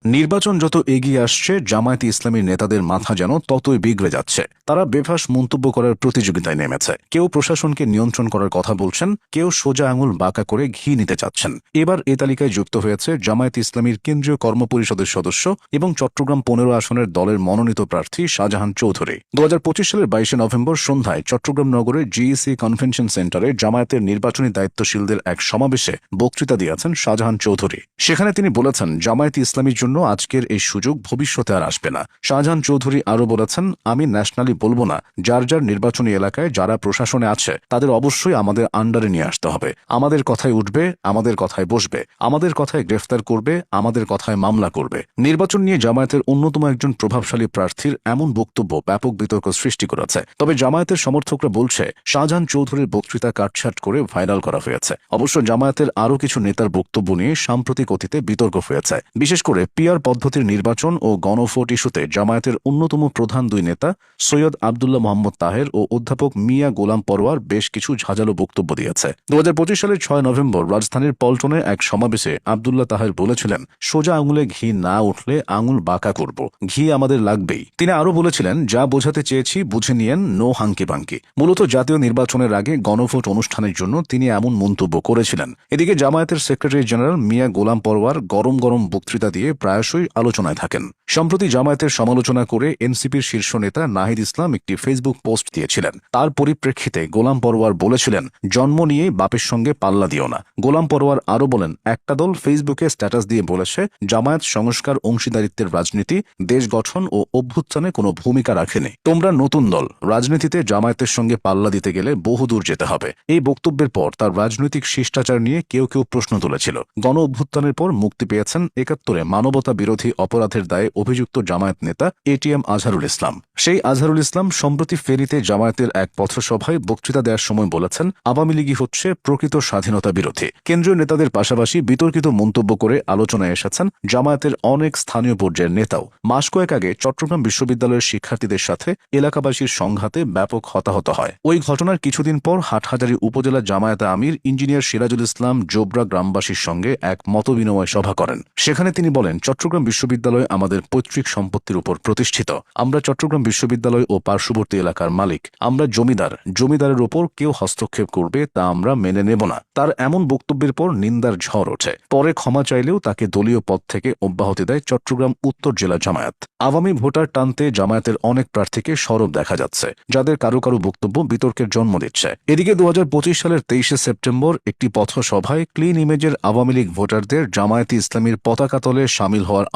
নির্বাচন যত এগিয়ে আসছে জামায়াতে ইসলামীর নেতাদের মাথা যেন ততই বিগড়ে যাচ্ছে। তারা বেফাঁস মন্তব্য করার প্রতিযোগিতায় নেমেছে। কেউ প্রশাসনকে নিয়ন্ত্রণ করার কথা বলছেন, কেউ সোজা আঙুল বাঁকা করে ঘি নিতে চাচ্ছেন। এবার এ তালিকায় যুক্ত হয়েছে জামায়াতে ইসলামীর কেন্দ্রীয় কর্মপরিষদের সদস্য এবং চট্টগ্রাম ১৫ আসনের দলের মনোনীত প্রার্থী শাহজাহান চৌধুরী। ২০২৫ সালের ২২ নভেম্বর সন্ধ্যায় চট্টগ্রাম নগরের জিইসি কনভেনশন সেন্টারে জামায়াতের নির্বাচনী দায়িত্বশীলদের এক সমাবেশে বক্তৃতা দিয়েছেন শাহজাহান চৌধুরী। সেখানে তিনি বলেছেন, জামায়াতে ইসলামীর জন্য আজকের এই সুযোগ ভবিষ্যতে আর আসবে না। শাহজাহান চৌধুরী আরও বলেছেন, আমি ন্যাশনালি বলবো না, যার যার নির্বাচনী এলাকায় যারা প্রশাসনে আছে তাদের অবশ্যই আমাদের আন্ডারে নিয়ে আসতে হবে। আমাদের কথায় উঠবে, আমাদের কথায় বসবে, আমাদের কথায় গ্রেফতার করবে, আমাদের কথায় মামলা করবে। নির্বাচন নিয়ে জামায়াতের অন্যতম একজন প্রভাবশালী প্রার্থীর এমন বক্তব্য ব্যাপক বিতর্ক সৃষ্টি করেছে। তবে জামায়াতের সমর্থকরা বলছে, শাহজাহান চৌধুরীর বক্তৃতা কাটছাট করে ভাইরাল করা হয়েছে। অবশ্য জামায়াতের আরও কিছু নেতার বক্তব্য নিয়ে সাম্প্রতিক অতীতে বিতর্ক হয়েছে। বিশেষ করে পিআর পদ্ধতির নির্বাচন ও গণভোট ইস্যুতে জামায়াতের অন্যতম প্রধান দুই নেতা সৈয়দ আবদুল্লাহ মোহাম্মদ তাহের ও অধ্যাপক মিয়া গোলাম পরোয়ার বেশ কিছু ঝাঁঝালো বক্তব্য দিয়েছে। ২০২৫ সালের ৬ নভেম্বর রাজধানীর পল্টনে এক সমাবেশে আবদুল্লাহ তাহের বলেছিলেন, সোজা আঙুলে ঘি না উঠলে আঙুল বাঁকা করব, ঘি আমাদের লাগবেই। তিনি আরও বলেছিলেন, যা বোঝাতে চেয়েছি বুঝে নিয়েন, নো হাঙ্কি বাঙ্কি। মূলত জাতীয় নির্বাচনের আগে গণভোট অনুষ্ঠানের জন্য তিনি এমন মন্তব্য করেছিলেন। এদিকে জামায়াতের সেক্রেটারি জেনারেল মিয়া গোলাম পরোয়ার গরম গরম বক্তৃতা দিয়ে প্রায়শই আলোচনায় থাকেন। সম্প্রতি জামায়াতের সমালোচনা করে এনসিপির শীর্ষ নেতা নাহিদ ইসলাম একটি ফেসবুক পোস্ট দিয়েছিলেন। তার পরিপ্রেক্ষিতে গোলাম পরোয়ার বলেছিলেন, জন্ম নিয়েই বাপের সঙ্গে পাল্লা দিও না। গোলাম পরোয়ার আরও বলেন, একটা দল ফেসবুকে স্ট্যাটাস দিয়ে বলেছে জামায়াত সংস্কার অংশীদারিত্বের রাজনীতি, দেশ গঠন ও অভ্যুত্থানে কোনো ভূমিকা রাখেনি। তোমরা নতুন দল, রাজনীতিতে জামায়াতের সঙ্গে পাল্লা দিতে গেলে বহুদূর যেতে হবে। এই বক্তব্যের পর তার রাজনৈতিক শিষ্টাচার নিয়ে কেউ কেউ প্রশ্ন তুলেছিল। গণ অভ্যুত্থানের পর মুক্তি পেয়েছেন ৭১-এ মানবতা বিরোধী অপরাধের দায়ে অভিযুক্ত জামায়াত নেতা এটিএম আজহারুল ইসলাম। সেই আজহারুল ইসলাম সম্প্রতি ফেনীতে জামায়াতের এক পথসভায় বক্তৃতা দেওয়ার সময় বলেছেন, আওয়ামী লীগই হচ্ছে প্রকৃত স্বাধীনতা বিরোধী। কেন্দ্রীয় নেতাদের পাশাপাশি বিতর্কিত মন্তব্য করে আলোচনায় এসেছেন জামায়াতের অনেক স্থানীয় পর্যায়ের নেতাও। মাস কয়েক আগে চট্টগ্রাম বিশ্ববিদ্যালয়ের শিক্ষার্থীদের সাথে এলাকাবাসীর সংঘাতে ব্যাপক হতাহত হয়। ওই ঘটনার কিছুদিন পর হাটহাজারী উপজেলা জামায়াতে আমির ইঞ্জিনিয়ার সিরাজুল ইসলাম জোবরা গ্রামবাসীর সঙ্গে এক মতবিনিময় সভা করেন। সেখানে তিনি বলেন, চট্টগ্রাম বিশ্ববিদ্যালয় আমাদের পৈতৃক সম্পত্তির উপর প্রতিষ্ঠিত। আমরা চট্টগ্রাম বিশ্ববিদ্যালয় ও পার্শ্ববর্তী এলাকার মালিক। আমরা জমিদার, জমিদারের উপর কেউ হস্তক্ষেপ করবে তা আমরা মেনে নেব না। তার এমন বক্তব্যের পর নিন্দার ঝড় ওঠে। পরে ক্ষমা চাইলেও তাকে দলীয় পদ থেকে অব্যাহতি দেয় চট্টগ্রাম উত্তর জেলা জামায়াত। আওয়ামী ভোটার টানতে জামায়াতের অনেক প্রার্থীকে সরব দেখা যাচ্ছে, যাদের কারো কারো বক্তব্য বিতর্কের জন্ম দিচ্ছে। এদিকে ২০২৫ সালের ২৩শে সেপ্টেম্বর একটি পথসভায় ক্লিন ইমেজের আওয়ামী লীগ ভোটারদের জামায়াতে ইসলামীর পতাকা তলে শামিল হওয়ার